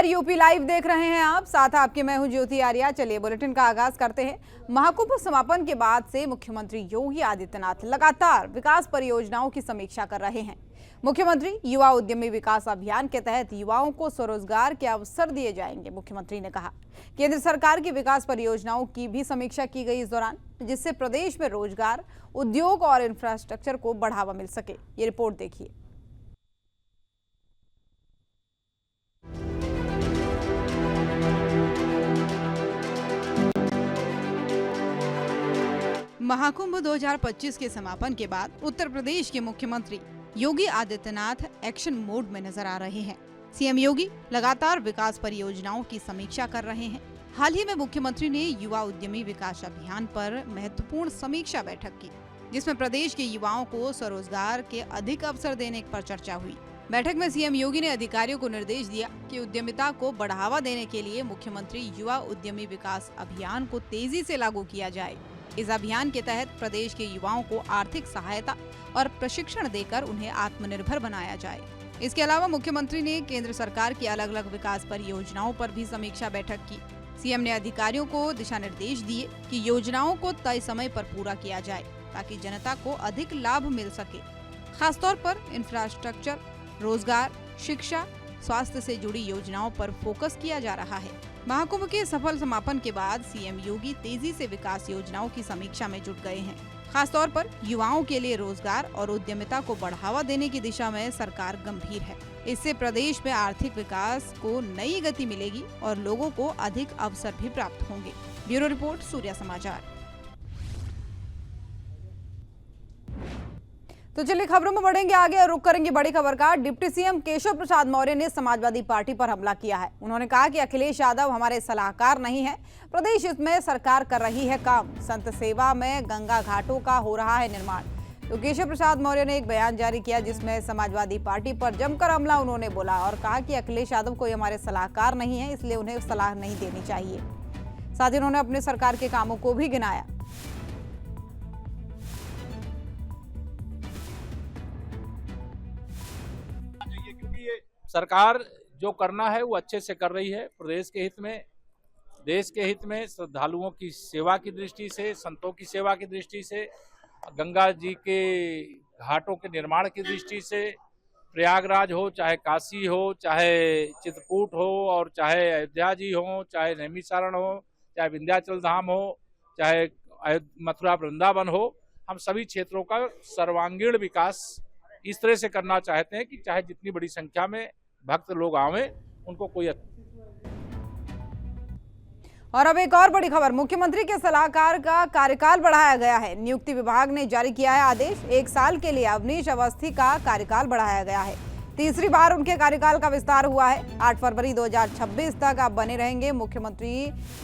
नमस्कार, UP live देख रहे हैं आप। साथ आपके मैं हूं ज्योति आर्या। चलिए बुलेटिन का आगाज करते हैं। महाकुंभ समापन के बाद से मुख्यमंत्री योगी आदित्यनाथ लगातार विकास परियोजनाओं की समीक्षा कर रहे हैं। मुख्यमंत्री युवा उद्यमी विकास अभियान के तहत युवाओं को स्वरोजगार के अवसर दिए जाएंगे। मुख्यमंत्री ने कहा केंद्र सरकार की विकास परियोजनाओं की भी समीक्षा की गई इस दौरान, जिससे प्रदेश में रोजगार, उद्योग और इंफ्रास्ट्रक्चर को बढ़ावा मिल सके। ये रिपोर्ट देखिए। महाकुंभ 2025 के समापन के बाद उत्तर प्रदेश के मुख्यमंत्री योगी आदित्यनाथ एक्शन मोड में नजर आ रहे हैं। सीएम योगी लगातार विकास परियोजनाओं की समीक्षा कर रहे हैं। हाल ही में मुख्यमंत्री ने युवा उद्यमी विकास अभियान पर महत्वपूर्ण समीक्षा बैठक की, जिसमें प्रदेश के युवाओं को स्वरोजगार के अधिक अवसर देने पर चर्चा हुई। बैठक में सीएम योगी ने अधिकारियों को निर्देश दिया कि उद्यमिता को बढ़ावा देने के लिए मुख्यमंत्री युवा उद्यमी विकास अभियान को तेजी से लागू किया जाए। इस अभियान के तहत प्रदेश के युवाओं को आर्थिक सहायता और प्रशिक्षण देकर उन्हें आत्मनिर्भर बनाया जाए। इसके अलावा मुख्यमंत्री ने केंद्र सरकार की अलग अलग विकास परियोजनाओं पर भी समीक्षा बैठक की। सीएम ने अधिकारियों को दिशा निर्देश दिए कि योजनाओं को तय समय पर पूरा किया जाए, ताकि जनता को अधिक लाभ मिल सके। खासतौर पर इंफ्रास्ट्रक्चर, रोजगार, शिक्षा, स्वास्थ्य से जुड़ी योजनाओं पर फोकस किया जा रहा है। महाकुंभ के सफल समापन के बाद सीएम योगी तेजी से विकास योजनाओं की समीक्षा में जुट गए हैं। खासतौर पर युवाओं के लिए रोजगार और उद्यमिता को बढ़ावा देने की दिशा में सरकार गंभीर है। इससे प्रदेश में आर्थिक विकास को नई गति मिलेगी और लोगों को अधिक अवसर भी प्राप्त होंगे। ब्यूरो रिपोर्ट, सूर्या समाचार। तो चलिए खबरों में बढ़ेंगे आगे और रुख करेंगे बड़ी खबर का। डिप्टी सीएम केशव प्रसाद मौर्य ने समाजवादी पार्टी पर हमला किया है। उन्होंने कहा कि अखिलेश यादव हमारे सलाहकार नहीं है, प्रदेश में सरकार कर रही है काम। संत सेवा में गंगा घाटों का हो रहा है निर्माण। तो केशव प्रसाद मौर्य ने एक बयान जारी किया, जिसमें समाजवादी पार्टी पर जमकर हमला उन्होंने बोला और कहा कि अखिलेश यादव कोई हमारे सलाहकार नहीं है, इसलिए उन्हें सलाह नहीं देनी चाहिए। साथ ही उन्होंने अपने सरकार के कामों को भी गिनाया। सरकार जो करना है वो अच्छे से कर रही है। प्रदेश के हित में, देश के हित में, श्रद्धालुओं की सेवा की दृष्टि से, संतों की सेवा की दृष्टि से, गंगा जी के घाटों के निर्माण की दृष्टि से, प्रयागराज हो, चाहे काशी हो, चाहे चित्रकूट हो, और चाहे अयोध्या जी हो, चाहे नैमिषारण हो, चाहे विंध्याचल धाम हो, चाहे मथुरा वृंदावन हो, हम सभी क्षेत्रों का सर्वांगीण विकास इस तरह से करना चाहते हैं कि चाहे जितनी बड़ी संख्या में भक्त लोग आवे, उनको कोई। और अब एक और बड़ी खबर, मुख्यमंत्री के सलाहकार का कार्यकाल बढ़ाया गया है। नियुक्ति विभाग ने जारी किया है आदेश। 1 साल के लिए अवनीश अवस्थी का कार्यकाल बढ़ाया गया है। तीसरी बार उनके कार्यकाल का विस्तार हुआ है। 8 फरवरी 2026 तक आप बने रहेंगे मुख्यमंत्री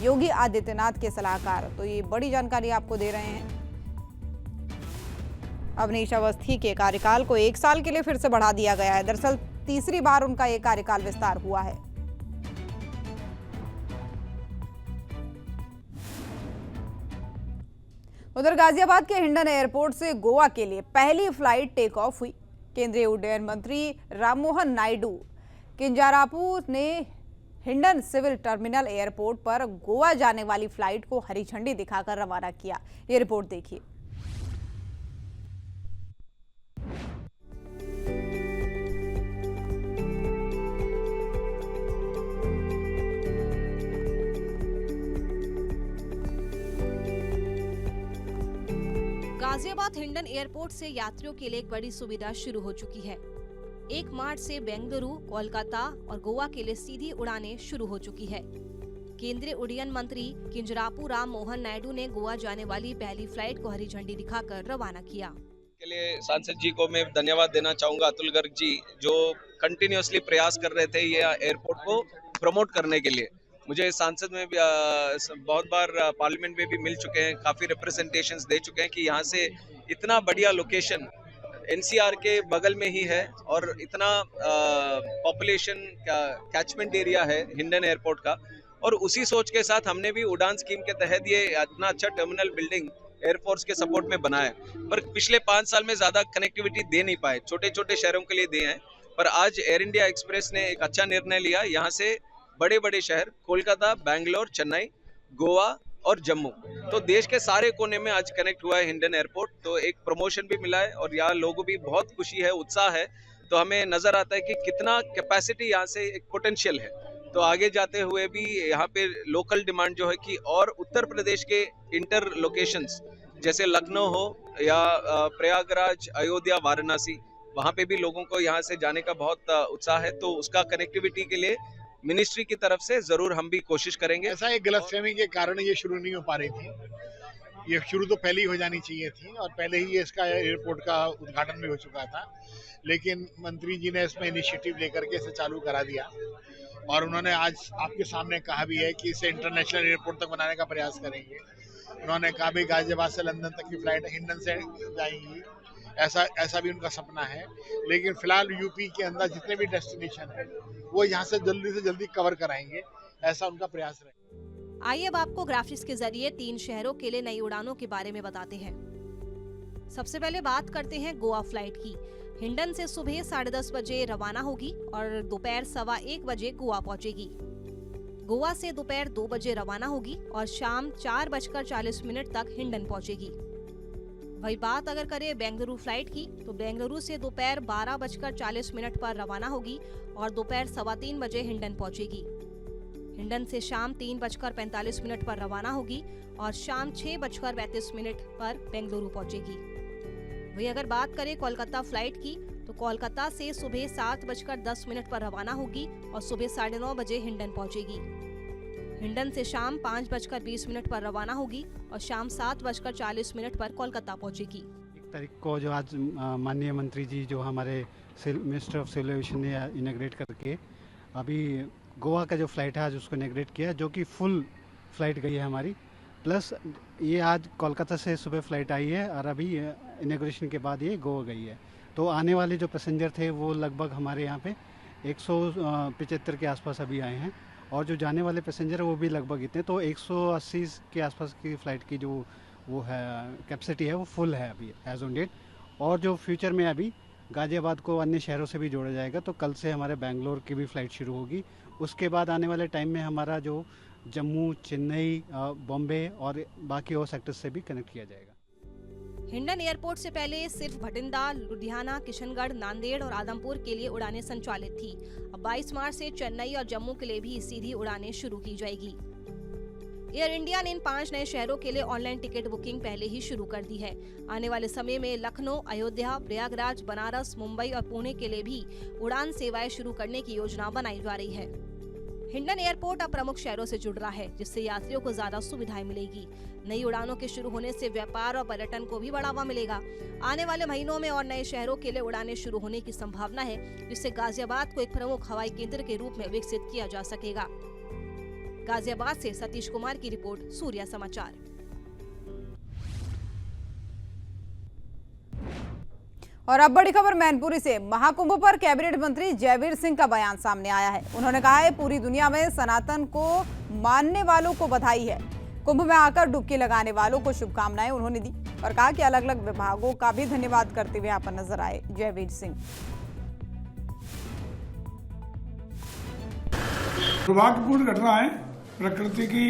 योगी आदित्यनाथ के सलाहकार। तो ये बड़ी जानकारी आपको दे रहे हैं। अवनीश अवस्थी के कार्यकाल को 1 साल के लिए फिर से बढ़ा दिया गया है। दरअसल तीसरी बार उनका ये कार्यकाल विस्तार हुआ है। उधर गाजियाबाद के हिंडन एयरपोर्ट से गोवा के लिए पहली फ्लाइट टेक ऑफ हुई। केंद्रीय उड्डयन मंत्री राममोहन नायडू किंजारापू ने हिंडन सिविल टर्मिनल एयरपोर्ट पर गोवा जाने वाली फ्लाइट को हरी झंडी दिखाकर रवाना किया। ये रिपोर्ट देखिए। गाजियाबाद हिंडन एयरपोर्ट से यात्रियों के लिए एक बड़ी सुविधा शुरू हो चुकी है। 1 मार्च से बेंगलुरु, कोलकाता और गोवा के लिए सीधी उड़ानें शुरू हो चुकी है। केंद्रीय उड्डयन मंत्री किंजरापू राम मोहन नायडू ने गोवा जाने वाली पहली फ्लाइट को हरी झंडी दिखाकर रवाना किया। के लिए सांसद जी को मैं धन्यवाद देना चाहूंगा, अतुल गर्ग जी, जो कंटिन्यूअसली प्रयास कर रहे थे ये एयरपोर्ट को प्रमोट करने के लिए। मुझे सांसद में भी बहुत बार पार्लियामेंट में भी मिल चुके हैं, काफ़ी रिप्रेजेंटेशंस दे चुके हैं कि यहाँ से इतना बढ़िया लोकेशन एनसीआर के बगल में ही है और इतना पॉपुलेशन कैचमेंट एरिया है हिंडन एयरपोर्ट का। और उसी सोच के साथ हमने भी उड़ान स्कीम के तहत ये इतना अच्छा टर्मिनल बिल्डिंग एयरफोर्स के सपोर्ट में बनाया है। पर पिछले 5 साल में ज़्यादा कनेक्टिविटी दे नहीं पाए, छोटे छोटे शहरों के लिए दिए हैं। पर आज एयर इंडिया एक्सप्रेस ने एक अच्छा निर्णय लिया, यहाँ से बड़े बड़े शहर कोलकाता, बैंगलोर, चेन्नई, गोवा और जम्मू। तो देश के सारे कोने में आज कनेक्ट हुआ है हिंडन एयरपोर्ट। तो एक प्रमोशन भी मिला है और यहाँ लोगों भी बहुत खुशी है, उत्साह है। तो हमें नजर आता है कि कितना कैपेसिटी यहाँ से एक पोटेंशियल है। तो आगे जाते हुए भी यहाँ पे लोकल डिमांड जो है कि और उत्तर प्रदेश के इंटर लोकेशंस जैसे लखनऊ हो या प्रयागराज, अयोध्या, वाराणसी, वहाँ पे भी लोगों को यहाँ से जाने का बहुत उत्साह है। तो उसका कनेक्टिविटी के लिए मिनिस्ट्री की तरफ से जरूर हम भी कोशिश करेंगे। ऐसा एक गलतफहमी के कारण ये शुरू नहीं हो पा रही थी। ये शुरू तो पहले ही हो जानी चाहिए थी और पहले ही इसका एयरपोर्ट का उद्घाटन भी हो चुका था, लेकिन मंत्री जी ने इसमें इनिशिएटिव लेकर के इसे चालू करा दिया और उन्होंने आज आपके सामने कहा भी है कि इसे इंटरनेशनल एयरपोर्ट तक बनाने का प्रयास करेंगे। उन्होंने कहा भी गाजियाबाद से लंदन तक की फ्लाइट हिंडन से जाएंगी, ऐसा भी उनका सपना है। लेकिन फिलहाल यूपी के अंदर जितने भी डेस्टिनेशन है वो यहाँ से जल्दी कवर कराएंगे, ऐसा उनका प्रयास रहे। आइए अब आपको ग्राफिक्स के जरिए 3 शहरों के लिए नई उड़ानों के बारे में बताते हैं। सबसे पहले बात करते हैं गोवा फ्लाइट की। हिंडन से सुबह 10:30 बजे रवाना होगी और दोपहर 1:15 बजे गोवा पहुंचेगी। गोवा से दोपहर 2 बजे रवाना होगी और शाम 4:40 तक हिंडन पहुंचेगी। वही बात अगर करें बेंगलुरु फ्लाइट की, तो बेंगलुरु से दोपहर 12:40 पर रवाना होगी और दोपहर 3:15 बजे हिंडन पहुंचेगी। हिंडन से शाम 3:45 पर रवाना होगी और शाम 6:35 पर बेंगलुरु पहुंचेगी। वही अगर बात करें कोलकाता फ्लाइट की, तो कोलकाता से सुबह 7:10 पर रवाना होगी और सुबह 9:30 बजे हिंडन पहुंचेगी। हिंडन से शाम 5:20 पर रवाना होगी और शाम 7:40 पर कोलकाता पहुंचेगी। 1 तारीख को जो आज माननीय मंत्री जी जो हमारे मिनिस्टर ऑफ सिविल एविएशन ने इनॉग्रेट करके अभी गोवा का जो फ्लाइट है आज उसको इनॉग्रेट किया, जो कि फुल फ्लाइट गई है हमारी। प्लस ये आज कोलकाता से सुबह फ्लाइट आई है और अभी इनॉग्रेशन के बाद ये गोवा गई है। तो आने वाले जो पैसेंजर थे वो लगभग हमारे यहाँ पे 175 के आसपास अभी आए हैं और जो जाने वाले पैसेंजर है वो भी लगभग इतने, तो 180 के आसपास की फ़्लाइट की जो वो है कैपेसिटी है वो फुल है अभी एज ऑन डेट। और जो फ्यूचर में अभी गाज़ियाबाद को अन्य शहरों से भी जोड़ा जाएगा, तो कल से हमारे बेंगलोर की भी फ़्लाइट शुरू होगी। उसके बाद आने वाले टाइम में हमारा जो जम्मू, चेन्नई, बॉम्बे और बाकी और सेक्टर्स से भी कनेक्ट किया जाएगा। हिंडन एयरपोर्ट से पहले सिर्फ भटिंडा, लुधियाना, किशनगढ़, नांदेड़ और आदमपुर के लिए उड़ानें संचालित थी। अब 22 मार्च से चेन्नई और जम्मू के लिए भी सीधी उड़ानें शुरू की जाएगी। एयर इंडिया ने इन 5 नए शहरों के लिए ऑनलाइन टिकट बुकिंग पहले ही शुरू कर दी है। आने वाले समय में लखनऊ, अयोध्या, प्रयागराज, बनारस, मुंबई और पुणे के लिए भी उड़ान सेवाएं शुरू करने की योजना बनाई जा रही है। हिंडन एयरपोर्ट अब प्रमुख शहरों से जुड़ रहा है, जिससे यात्रियों को ज्यादा सुविधाएं मिलेगी। नई उड़ानों के शुरू होने से व्यापार और पर्यटन को भी बढ़ावा मिलेगा। आने वाले महीनों में और नए शहरों के लिए उड़ानें शुरू होने की संभावना है, जिससे गाजियाबाद को एक प्रमुख हवाई केंद्र के रूप में विकसित किया जा सकेगा। गाजियाबाद से सतीश कुमार की रिपोर्ट, सूर्या समाचार। और अब बड़ी खबर मैनपुरी से। महाकुंभ पर कैबिनेट मंत्री जयवीर सिंह का बयान सामने आया है। उन्होंने कहा है पूरी दुनिया में सनातन को मानने वालों को बधाई है। कुंभ में आकर डुबकी लगाने वालों को शुभकामनाएं उन्होंने दी और कहा कि अलग अलग विभागों का भी धन्यवाद करते हुए यहाँ पर नजर आए जयवीर सिंह। दुर्भाग्यपूर्ण घटना है। प्रकृति की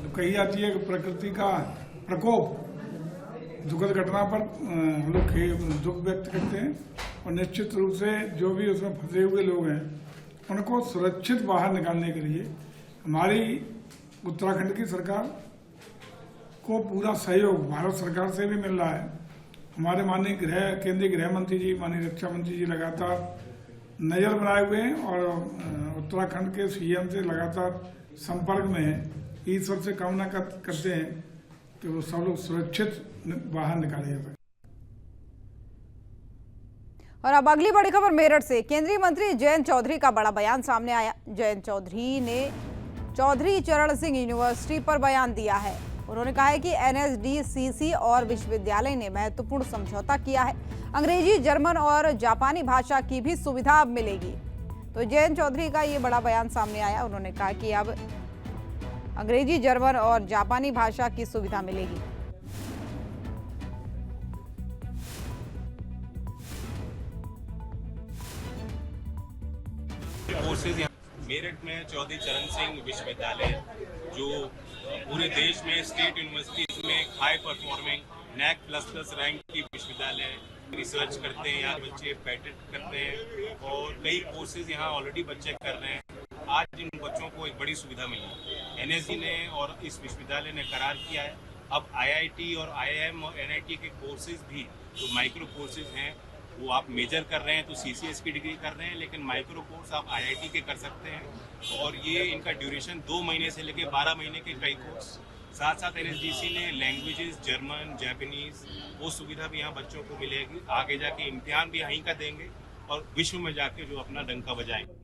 कही जाती है कि प्रकृति का प्रकोप, दुखद घटना पर हम लोग दुख व्यक्त करते हैं और निश्चित रूप से जो भी उसमें फंसे हुए लोग हैं उनको सुरक्षित बाहर निकालने के लिए हमारी उत्तराखंड की सरकार को पूरा सहयोग भारत सरकार से भी मिल रहा है। हमारे माननीय केंद्रीय गृह मंत्री जी, माननीय रक्षा मंत्री जी लगातार नज़र बनाए हुए हैं और उत्तराखंड के सीएम से लगातार संपर्क में हैं। ईश्वर से कामना करते हैं कि वो सब लोग सुरक्षित बाहर निकाले जा सके। और अब अगली बड़ी खबर मेरठ से। केंद्रीय मंत्री जयंत चौधरी का बड़ा बयान सामने आया। जयंत चौधरी ने चौधरी चरण सिंह यूनिवर्सिटी पर बयान दिया है। उन्होंने कहा है कि एनएसडीसीसी और विश्वविद्यालय ने महत्वपूर्ण समझौता किया है। अंग्रेजी, जर्मन और जापानी भाषा की भी सुविधा अब मिलेगी। तो जयंत चौधरी का ये बड़ा बयान सामने आया। उन्होंने कहा कि अब अंग्रेजी, जर्मन और जापानी भाषा की सुविधा मिलेगी। मेरठ में चौधरी चरण सिंह विश्वविद्यालय जो पूरे देश में स्टेट यूनिवर्सिटीज में हाई परफॉर्मिंग NAC++ रैंक की विश्वविद्यालय, रिसर्च करते हैं यहाँ बच्चे, पेटेंट करते हैं और कई कोर्सेज यहाँ ऑलरेडी बच्चे कर रहे हैं। आज इन बच्चों को एक बड़ी सुविधा मिली। NSG ने और इस विश्वविद्यालय ने करार किया है अब IIT और IIM और NIT के कोर्सेज भी जो माइक्रो कोर्सेज हैं वो आप मेजर कर रहे हैं तो CCS की डिग्री कर रहे हैं, लेकिन माइक्रो कोर्स आप IIT के कर सकते हैं और ये इनका ड्यूरेशन 2 महीने से लेकर 12 महीने के कई कोर्स। साथ साथ NSGC ने लैंग्वेजेस जर्मन, जापानीज वो सुविधा भी यहाँ बच्चों को मिलेगी। आगे जाके इम्तिहान भी यहीं का देंगे और विश्व में जाके जो अपना डंका बजाएंगे।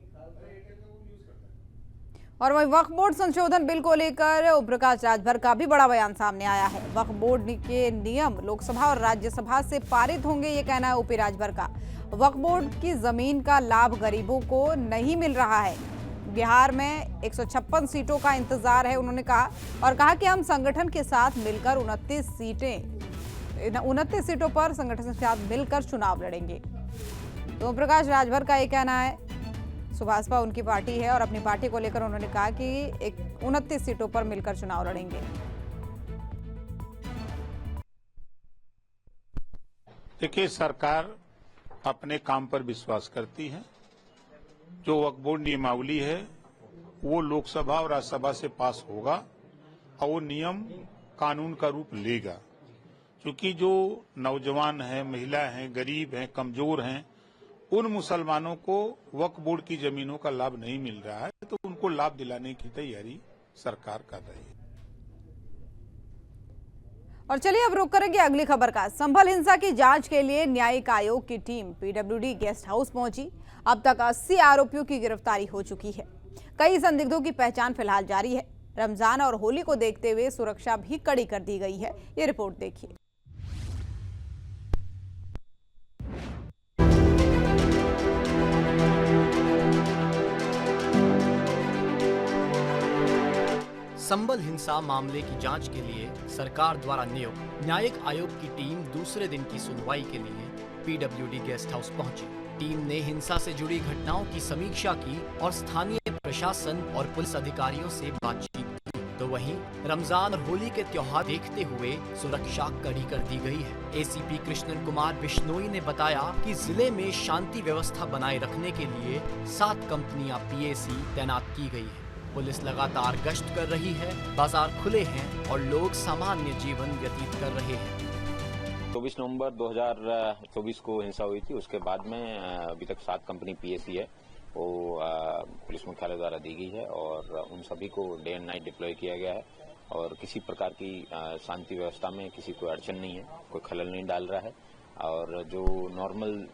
और वही वक्फ बोर्ड संशोधन बिल को लेकर ओम प्रकाश राजभर का भी बड़ा बयान सामने आया है। वक्फ बोर्ड के नियम लोकसभा और राज्यसभा से पारित होंगे, ये कहना है ओपी राजभर का। वक्फ बोर्ड की जमीन का लाभ गरीबों को नहीं मिल रहा है। बिहार में 156 सीटों का इंतजार है, उन्होंने कहा, और कहा कि हम संगठन के साथ मिलकर 29 सीटों पर संगठन के साथ मिलकर चुनाव लड़ेंगे। तो ओम प्रकाश राजभर का ये कहना है। सुभाषपा उनकी पार्टी है और अपनी पार्टी को लेकर उन्होंने कहा कि 29 सीटों पर मिलकर चुनाव लड़ेंगे। देखिए, सरकार अपने काम पर विश्वास करती है। जो वक्फ बोर्ड नियमावली है वो लोकसभा और राज्यसभा से पास होगा और वो नियम कानून का रूप लेगा। क्योंकि जो नौजवान हैं, महिला हैं, गरीब हैं, कमजोर हैं, उन मुसलमानों को वक्फ बोर्ड की जमीनों का लाभ नहीं मिल रहा है, तो उनको लाभ दिलाने की तैयारी सरकार कर रही है। और चलिए अब रुक करेंगे अगली खबर का। संभल हिंसा की जांच के लिए न्यायिक आयोग की टीम PWD गेस्ट हाउस पहुंची। अब तक 80 आरोपियों की गिरफ्तारी हो चुकी है। कई संदिग्धों की पहचान फिलहाल जारी है। रमजान और होली को देखते हुए सुरक्षा भी कड़ी कर दी गई है। ये रिपोर्ट देखिए। संभल हिंसा मामले की जांच के लिए सरकार द्वारा नियुक्त न्यायिक आयोग की टीम दूसरे दिन की सुनवाई के लिए PWD गेस्ट हाउस पहुंची। टीम ने हिंसा से जुड़ी घटनाओं की समीक्षा की और स्थानीय प्रशासन और पुलिस अधिकारियों से बातचीत की। तो वहीं रमजान और होली के त्योहार देखते हुए सुरक्षा कड़ी कर दी गई है। ACP कृष्णन कुमार बिश्नोई ने बताया कि जिले में शांति व्यवस्था बनाए रखने के लिए 7 कंपनियां PAC तैनात की गई है। पुलिस लगातार गश्त कर रही है, बाजार खुले हैं और लोग सामान्य जीवन व्यतीत कर रहे हैं। 24 नवंबर 2024 को हिंसा हुई थी। उसके बाद में अभी तक 7 कंपनी PAC है वो पुलिस मुख्यालय द्वारा दी गई है और उन सभी को डे एंड नाइट डिप्लॉय किया गया है और किसी प्रकार की शांति व्यवस्था में किसी कोई अड़चन नहीं है, कोई खलल नहीं डाल रहा है और जो नॉर्मल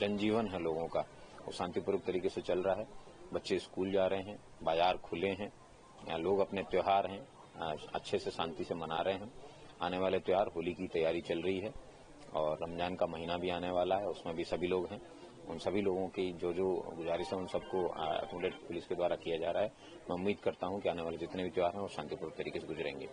जनजीवन है लोगों का वो शांतिपूर्वक तरीके से चल रहा है। बच्चे स्कूल जा रहे हैं, बाजार खुले हैं, लोग अपने त्योहार हैं अच्छे से शांति से मना रहे हैं। आने वाले त्योहार होली की तैयारी चल रही है और रमजान का महीना भी आने वाला है, उसमें भी सभी लोग हैं। उन सभी लोगों की जो गुजारिश है उन सबको अकोमोडेट पुलिस के द्वारा किया जा रहा है। मैं उम्मीद करता हूं कि आने वाले जितने भी त्योहार हैं वो शांतिपूर्ण तरीके से गुजरेंगे।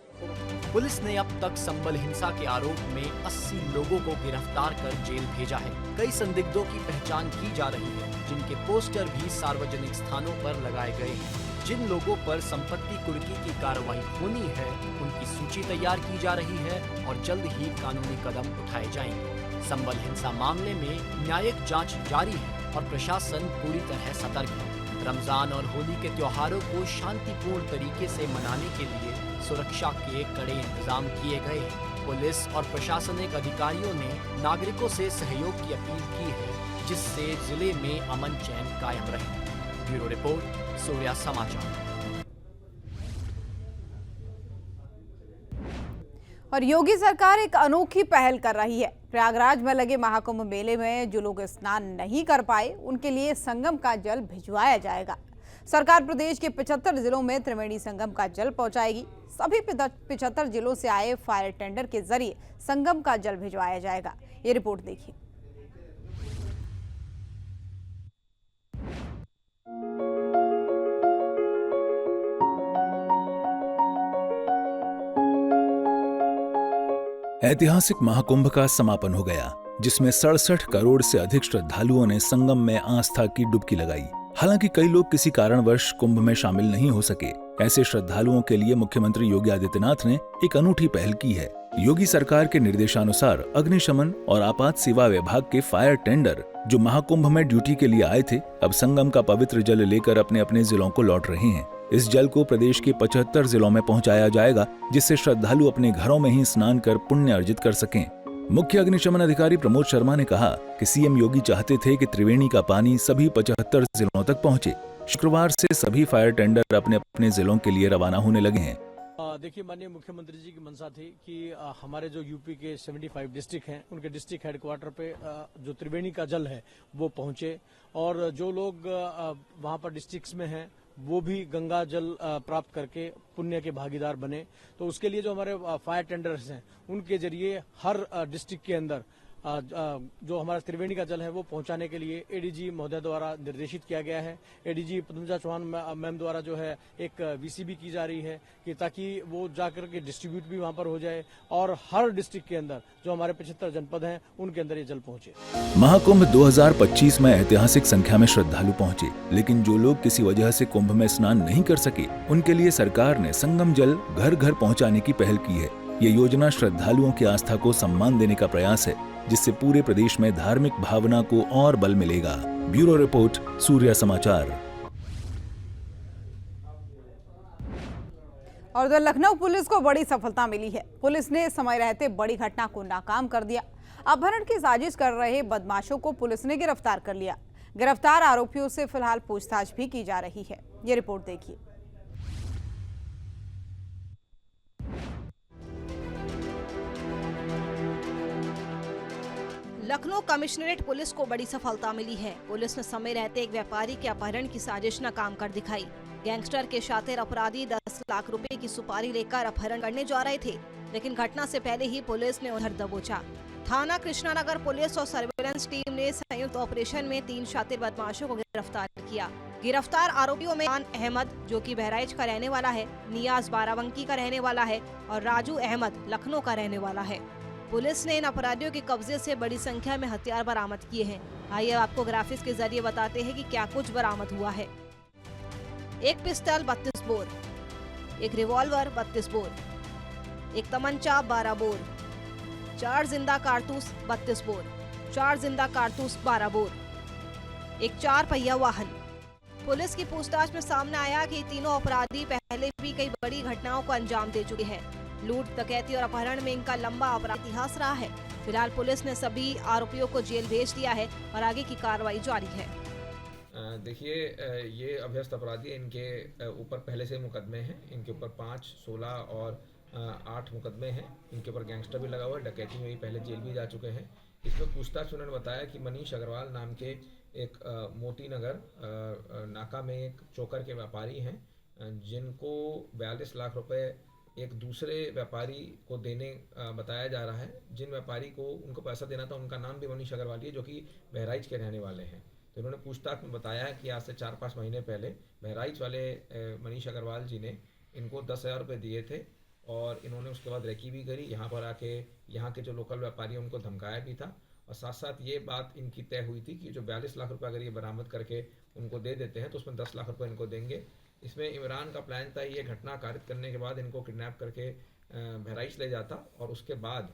पुलिस ने अब तक संभल हिंसा के आरोप में 80 लोगों को गिरफ्तार कर जेल भेजा है। कई संदिग्धों की पहचान की जा रही है, जिनके पोस्टर भी सार्वजनिक स्थानों पर लगाए गए हैं। जिन लोगों पर संपत्ति कुर्की की कार्रवाई होनी है उनकी सूची तैयार की जा रही है और जल्द ही कानूनी कदम उठाए जाएंगे। संभल हिंसा मामले में न्यायिक जांच जारी है और प्रशासन पूरी तरह सतर्क है। रमजान और होली के त्योहारों को शांतिपूर्ण तरीके से मनाने के लिए सुरक्षा के कड़े इंतजाम किए गए हैं। पुलिस और प्रशासनिक अधिकारियों ने नागरिकों से सहयोग की अपील की है, जिससे जिले में अमन चैन कायम रहे। ब्यूरो रिपोर्ट, सूर्या समाचार। और योगी सरकार एक अनोखी पहल कर रही है। प्रयागराज में लगे महाकुंभ मेले में जो लोग स्नान नहीं कर पाए उनके लिए संगम का जल भिजवाया जाएगा। सरकार प्रदेश के 75 जिलों में त्रिवेणी संगम का जल पहुंचाएगी। सभी 75 जिलों से आए फायर टेंडर के जरिए संगम का जल भिजवाया जाएगा। ये रिपोर्ट देखिए। ऐतिहासिक महाकुंभ का समापन हो गया, जिसमें 67 करोड़ से अधिक श्रद्धालुओं ने संगम में आस्था की डुबकी लगाई। हालांकि कई लोग किसी कारणवश कुंभ में शामिल नहीं हो सके। ऐसे श्रद्धालुओं के लिए मुख्यमंत्री योगी आदित्यनाथ ने एक अनूठी पहल की है। योगी सरकार के निर्देशानुसार अग्निशमन और आपात सेवा विभाग के फायर टेंडर जो महाकुंभ में ड्यूटी के लिए आए थे, अब संगम का पवित्र जल लेकर अपने अपने जिलों को लौट रहे हैं। इस जल को प्रदेश के 75 जिलों में पहुंचाया जाएगा, जिससे श्रद्धालु अपने घरों में ही स्नान कर पुण्य अर्जित कर सकें। मुख्य अग्निशमन अधिकारी प्रमोद शर्मा ने कहा कि सीएम योगी चाहते थे कि त्रिवेणी का पानी सभी 75 जिलों तक पहुंचे। शुक्रवार से सभी फायर टेंडर अपने अपने जिलों के लिए रवाना होने लगे हैं। देखिए, माननीय मुख्यमंत्री जी की मंशा थी कि हमारे जो यूपी के 75 डिस्ट्रिक्ट हैं, उनके डिस्ट्रिक्ट हेडक्वार्टर पे जो त्रिवेणी का जल है वो पहुंचे, और जो लोग वहां पर डिस्ट्रिक्ट्स में हैं वो भी गंगा जल प्राप्त करके पुण्य के भागीदार बने। तो उसके लिए जो हमारे फायर टेंडर्स हैं, उनके जरिए हर डिस्ट्रिक्ट के अंदर जो हमारा त्रिवेणी का जल है वो पहुंचाने के लिए एडीजी महोदय द्वारा निर्देशित किया गया है। एडीजी पद्मजा चौहान मैम द्वारा जो है एक वीसीबी की जा रही है कि ताकि वो जाकर के डिस्ट्रीब्यूट भी वहां पर हो जाए, और हर डिस्ट्रिक्ट के अंदर जो हमारे 75 जनपद हैं उनके अंदर ये जल पहुंचे। महाकुंभ 2025 में ऐतिहासिक संख्या में श्रद्धालु पहुंचे, लेकिन जो लोग किसी वजह से कुंभ में स्नान नहीं कर सके, उनके लिए सरकार ने संगम जल घर घर पहुंचाने की पहल की है। ये योजना श्रद्धालुओं की आस्था को सम्मान देने का प्रयास है, जिससे पूरे प्रदेश में धार्मिक भावना को और बल मिलेगा। ब्यूरो रिपोर्ट, सूर्य समाचार। और उधर लखनऊ पुलिस को बड़ी सफलता मिली है। पुलिस ने समय रहते बड़ी घटना को नाकाम कर दिया। अपहरण की साजिश कर रहे बदमाशों को पुलिस ने गिरफ्तार कर लिया। गिरफ्तार आरोपियों से फिलहाल पूछताछ भी की जा रही है। ये रिपोर्ट देखिए। लखनऊ कमिश्नरेट पुलिस को बड़ी सफलता मिली है। पुलिस ने समय रहते एक व्यापारी के अपहरण की साजिश नाकाम कर दिखाई। गैंगस्टर के शातिर अपराधी 10 लाख रुपए की सुपारी लेकर अपहरण करने जा रहे थे, लेकिन घटना से पहले ही पुलिस ने उधर दबोचा। थाना कृष्णानगर पुलिस और सर्विलांस टीम ने संयुक्त ऑपरेशन में 3 शातिर बदमाशों को गिरफ्तार किया। गिरफ्तार आरोपियों में खान अहमद, जो कि बहराइच का रहने वाला है, नियाज बाराबंकी का रहने वाला है और राजू अहमद लखनऊ का रहने वाला है। पुलिस ने इन अपराधियों के कब्जे से बड़ी संख्या में हथियार बरामद किए हैं। आइए आपको ग्राफिक्स के जरिए बताते हैं कि क्या कुछ बरामद हुआ है। एक पिस्टल 32 बोर, एक रिवॉल्वर 32 बोर, एक तमंचा 12 बोर, 4 जिंदा कारतूस 32 बोर, 4 जिंदा कारतूस 12 बोर, एक 4 पहिया वाहन। पुलिस की पूछताछ में सामने आया कि तीनों अपराधी पहले भी कई बड़ी घटनाओं को अंजाम दे चुके हैं। लूट, डकैती और अपहरण में इनका लंबा अपराध इतिहास रहा है। फिलहाल पुलिस ने सभी आरोपियों को जेल भेज दिया है और आगे की कार्रवाई जारी है। देखिए, ये अभ्यस्त अपराधी, इनके ऊपर पहले से मुकदमे हैं। इनके ऊपर 5, 16 और 8 मुकदमे हैं। इनके ऊपर गैंगस्टर भी लगा हुआ है, डकैती में भी पहले जेल भी जा चुके हैं। इसमें पूछताछ उन्होंने बताया कि मनीष अग्रवाल नाम के एक मोती नगर नाका में एक चोकर के व्यापारी हैं, जिनको 42 लाख रुपए एक दूसरे व्यापारी को देने बताया जा रहा है। जिन व्यापारी को उनको पैसा देना था, उनका नाम भी मनीष अग्रवाल है, जो कि बहराइच के रहने वाले हैं। तो उन्होंने पूछताछ में बताया है कि आज से 4-5 महीने पहले बहराइच वाले मनीष अग्रवाल जी ने इनको 10,000 रुपये दिए थे, और इन्होंने उसके बाद रेकी भी करी। यहाँ पर आके यहाँ के जो लोकल व्यापारी हैं उनको धमकाया भी था, और साथ साथ ये बात इनकी तय हुई थी कि जो 42 लाख रुपये अगर ये बरामद करके उनको दे देते हैं तो उसमें 10 लाख रुपये इनको देंगे। इसमें इमरान का प्लान था, ये घटना कारित करने के बाद इनको किडनैप करके बहराइच ले जाता और उसके बाद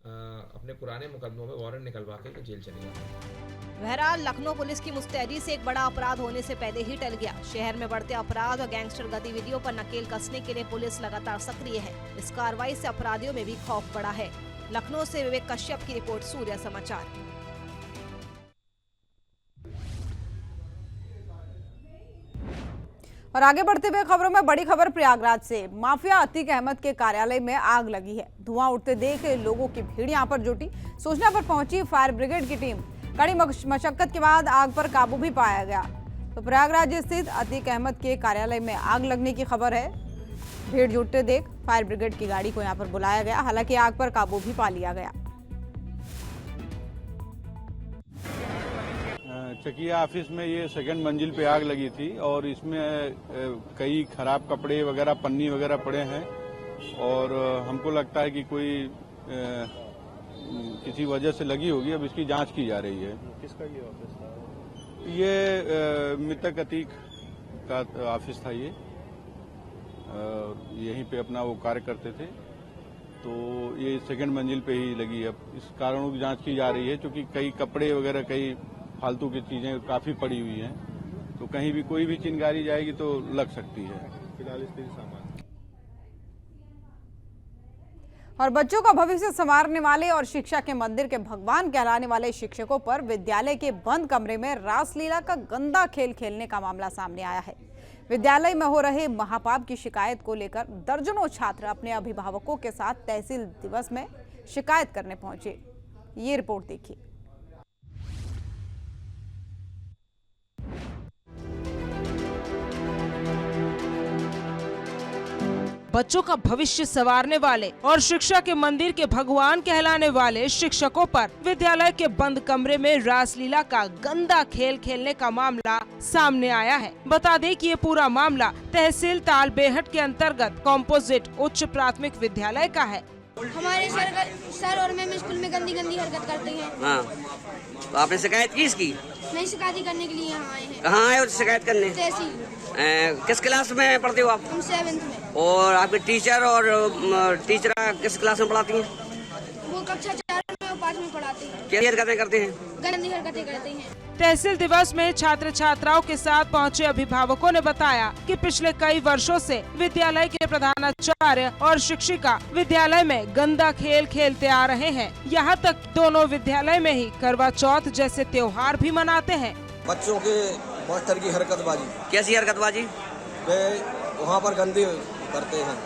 अपने पुराने मुकदमों में वारंट निकलवा के जेल चले जाता। बहरहाल लखनऊ पुलिस की मुस्तैदी से एक बड़ा अपराध होने से पहले ही टल गया। शहर में बढ़ते अपराध और गैंगस्टर गतिविधियों पर नकेल कसने के लिए पुलिस लगातार सक्रिय है। इस कार्रवाई से अपराधियों में भी खौफ बढ़ा है। लखनऊ से विवेक कश्यप की रिपोर्ट, सूर्य समाचार। और आगे बढ़ते हुए खबरों में बड़ी खबर प्रयागराज से। माफिया अतीक अहमद के कार्यालय में आग लगी है। धुआं उठते देख लोगों की भीड़ यहां पर जुटी। सूचना पर पहुंची फायर ब्रिगेड की टीम। कड़ी मशक्कत के बाद आग पर काबू भी पाया गया। तो प्रयागराज स्थित अतीक अहमद के कार्यालय में आग लगने की खबर है। भीड़ जुटते देख फायर ब्रिगेड की गाड़ी को यहां पर बुलाया गया। हालांकि आग पर काबू भी पा लिया गया। चकिया ऑफिस में ये 2nd मंजिल पे आग लगी थी, और इसमें कई खराब कपड़े वगैरह, पन्नी वगैरह पड़े हैं, और हमको लगता है कि कोई किसी वजह से लगी होगी। अब इसकी जांच की जा रही है। किसका ये ऑफिस था? ये मृतक अतीक का ऑफिस था। ये यहीं पे अपना वो कार्य करते थे, तो ये सेकंड मंजिल पे ही लगी है। अब इस कारणों की जांच की जा रही है, क्योंकि कई कपड़े वगैरह कई फालतू की चीजें काफी पड़ी हुई हैं, तो कहीं भी कोई भी चिंगारी जाएगी तो लग सकती है। फिलहाल स्थिति सामान्य। और बच्चों का भविष्य संवारने वाले और शिक्षा के मंदिर के भगवान कहलाने वाले शिक्षकों पर विद्यालय के बंद कमरे में रासलीला का गंदा खेल खेलने का मामला सामने आया है। विद्यालय में हो रहे महापाप की शिकायत को लेकर दर्जनों छात्र अपने अभिभावकों के साथ तहसील दिवस में शिकायत करने पहुंचे। ये रिपोर्ट देखिए। बच्चों का भविष्य संवारने वाले और शिक्षा के मंदिर के भगवान कहलाने वाले शिक्षकों पर विद्यालय के बंद कमरे में रासलीला का गंदा खेल खेलने का मामला सामने आया है। बता दें कि ये पूरा मामला तहसील तालबेहट के अंतर्गत कॉम्पोजिट उच्च प्राथमिक विद्यालय का है। हमारे सर और मैम स्कूल में गंदी हरकत करते हैं। हाँ, तो आपने शिकायत की इसकी? नहीं, शिकायत करने के लिए यहाँ आए हैं। कहाँ आए हो शिकायत करने? तहसील। किस क्लास में पढ़ते हो आप? हम 7th में। और आपके टीचर और टीचर किस क्लास में पढ़ाती हैं? वो कक्षा 4 में और 5 में पढ़ाते हैं। क्या हरकतें करते हैं? गंदी हरकतें करते हैं। तहसील दिवस में छात्र छात्राओं के साथ पहुंचे अभिभावकों ने बताया कि पिछले कई वर्षों से विद्यालय के प्रधानाचार्य और शिक्षिका विद्यालय में गंदा खेल खेलते आ रहे हैं। यहाँ तक दोनों विद्यालय में ही करवा चौथ जैसे त्योहार भी मनाते हैं। बच्चों के मास्टर की हरकतबाजी। कैसी हरकतबाजी? वे वहाँ पर गंदे करते हैं,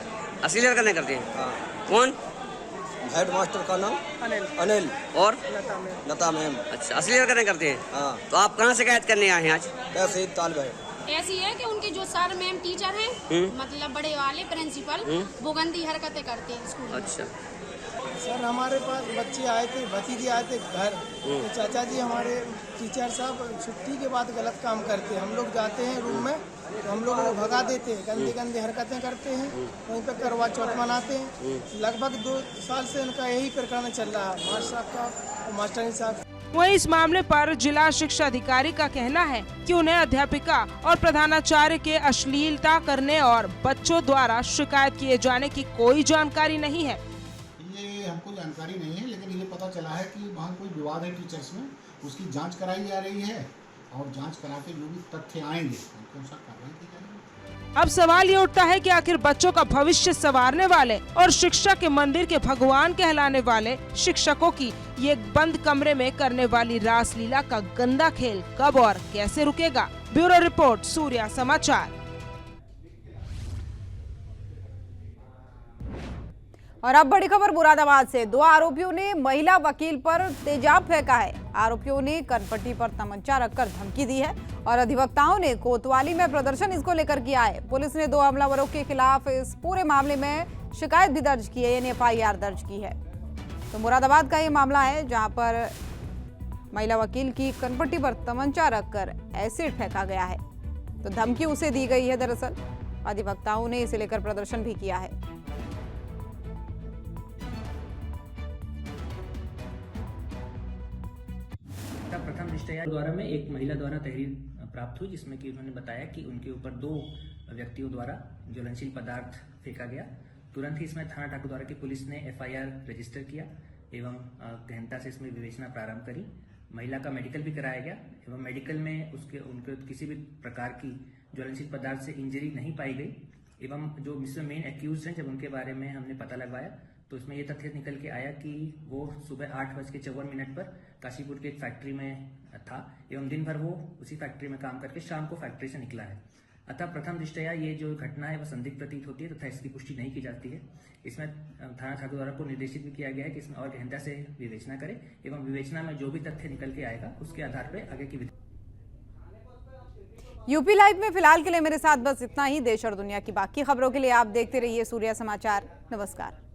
असली हरकतें करते हैं। हाँ। कौन? हेड मास्टर का नाम अनिल और लता मैम। अच्छा, असली हरकतें करते हैं। हाँ। तो आप कहाँ शिकायत करने आए हैं आज? तहसील तालबेहट। ऐसी है कि उनके जो सर मैम टीचर हैं, मतलब बड़े वाले प्रिंसिपल, वो गंदी हरकतें करते हैं स्कूल में। अच्छा सर, हमारे पास बच्चे आए थे, भतीजे आए थे घर, तो चाचा जी हमारे टीचर साहब छुट्टी के बाद गलत काम करते हैं। हम लोग जाते हैं रूम में तो हम लोग को भगा देते हैं, गंदी हरकतें करते हैं। वहीं पे करवा चौथ मनाते हैं। लगभग 2 साल से उनका यही प्रकरण चल रहा है, मास्टर साहब का और मास्टरनी साहब। वहीं इस मामले पर जिला शिक्षा अधिकारी का कहना है कि उन्हें अध्यापिका और प्रधानाचार्य के अश्लीलता करने और बच्चों द्वारा शिकायत किए जाने की कोई जानकारी नहीं है। ये हमको जानकारी नहीं है, लेकिन ये पता चला है कि वहाँ कोई विवाद है टीचर्स में, उसकी जांच कराई जा रही है और जांच करा के जो भी तथ्य आएंगे उनके अनुसार कार्रवाई की जाएगी। अब सवाल ये उठता है कि आखिर बच्चों का भविष्य संवारने वाले और शिक्षा के मंदिर के भगवान कहलाने वाले शिक्षकों की ये बंद कमरे में करने वाली रासलीला का गंदा खेल कब और कैसे रुकेगा। ब्यूरो रिपोर्ट, सूर्या समाचार। और अब बड़ी खबर मुरादाबाद से। 2 आरोपियों ने महिला वकील पर तेजाब फेंका है। आरोपियों ने कनपट्टी पर तमंचा रखकर धमकी दी है और अधिवक्ताओं ने कोतवाली में प्रदर्शन इसको लेकर किया है। पुलिस ने 2 हमलावरों के खिलाफ इस पूरे मामले में शिकायत भी दर्ज की है, यानी FIR दर्ज की है। तो मुरादाबाद का ये मामला है जहां पर महिला वकील की कनपट्टी पर तमंचा रखकर एसिड फेंका गया है। तो धमकी उसे दी गई है। दरअसल अधिवक्ताओं ने इसे लेकर प्रदर्शन भी किया है। प्रथम दृष्टया द्वारा में एक महिला द्वारा तहरीर प्राप्त हुई, जिसमें कि उन्होंने बताया कि उनके ऊपर 2 व्यक्तियों द्वारा ज्वलनशील पदार्थ फेंका गया। तुरंत ही इसमें थाना ठाकुर द्वारा की पुलिस ने FIR रजिस्टर किया एवं गहनता से इसमें विवेचना प्रारंभ करी। महिला का मेडिकल भी कराया गया एवं मेडिकल में उनके किसी भी प्रकार की ज्वलनशील पदार्थ से इंजरी नहीं पाई गई। एवं जो मेन एक्यूज हैं, जब उनके बारे में हमने पता लगवाया तो इसमें ये तथ्य निकल के आया कि वो सुबह 8:54 पर काशीपुर के एक फैक्ट्री में था एवं दिन भर वो उसी फैक्ट्री में काम करके शाम को फैक्ट्री से निकला है। अतः प्रथम दृष्टया ये जो घटना है वह संदिग्ध प्रतीत होती है तथा इसकी पुष्टि नहीं की जाती है। इसमें थाना ठाकुर द्वारा को निर्देशित भी किया गया है कि इसमें और गहनता से विवेचना करे एवं विवेचना में जो भी तथ्य निकल के आएगा उसके आधार पर आगे की यूपी लाइव में फिलहाल के लिए मेरे साथ बस इतना ही। देश और दुनिया की बाकी खबरों के लिए आप देखते रहिए सूर्या समाचार। नमस्कार।